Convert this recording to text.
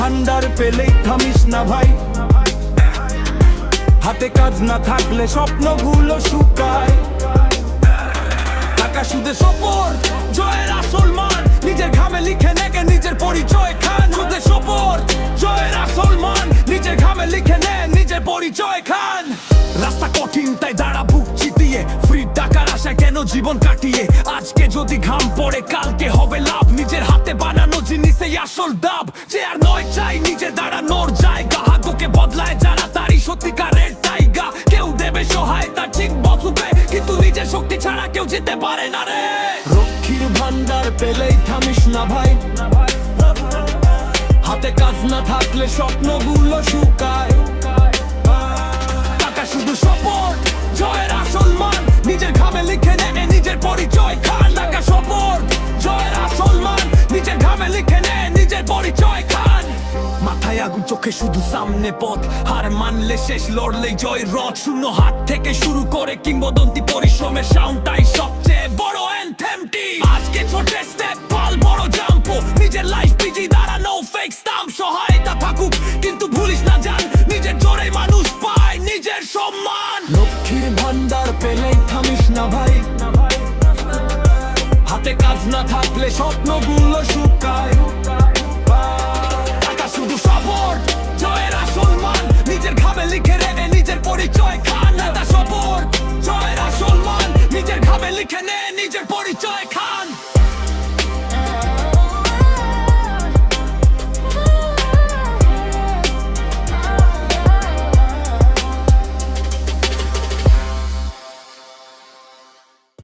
ভান্ডার পেলেই থামিস না ভাই, হাতে কাজ না থাকলে স্বপ্নগুলো শুকায়। টাকা সুদে সফর জয়ের আসল মান, নিজের ঘামে লিখে নেগে নিজের পরিচয় খান। সুদে সফর জয়ের আসল মান, নিজের ঘামে লিখে নে নিজের পরিচয় খান। রাস্তা কঠিন তাই দাঁড়া বুক চিতিয়ে, ফ্রি টাকার আশায় কেন জীবন কাটিয়ে। আজকে যদি ঘাম পড়ে কালকে হবে লাভ, নিজের হাতে বানানো জিনিসেই আসল দাব। যে আর নয় চাই নিজে দাঁড়ানোর জায়গা, হাগোকে বদলায় যারা তারই সত্যিকারের টাইগা। কেউ দেবে সহায়তা ঠিক বসবে, কিন্তু নিজের শক্তি ছাড়া কেউ যেতে পারে না রে। রক্ষীর ভান্ডার পেলেই থামিস না ভাই, হাতে কাজ না থাকলে স্বপ্নগুলো শুকায়। টাকা শুধু সপোর্ট জয়ের আসল মান, নিজের ঘামে লিখে নে নিজের পরিচয় খান। টাকা সপোর্ট জয়ের আসল মান, নিজের ঘামে লিখে নে নিজের পরিচয় খান। মাথায় আগুন চোখে শুধু সামনে পথ, হার মানলে শেষ লড়লেই জয় রথ। শূন্য হাত থেকে শুরু করে কিংবদন্তি পরিশ্রমের সাউন্ডটাই সবচেয়ে বড় অ্যানথেমটি। আজকে ছোট স্টেপ বল বড় জাম্প, নিজের লাইফ পিজি দাঁড়ানো ফেক স্টাম্প। সহায়তা থাকুক কিন্তু ভুলিস না জান, নিজের জোরে মানুষ পায় নিজের সম্মান। লক্ষ্মীর ভান্ডার পেলেই থামিস না ভাই, হাতে কাজ না থাকলে স্বপ্নগুলো শুকায়। টাকা শুধু সাপোর্ট জয়ের আসল মান, নিজের ঘামে লিখে নে নিজের পরিচয় খান। টাকা সাপোর্ট জয়ের আসল মান, নিজের ঘামে লিখে নে নিজের পরিচয় খান।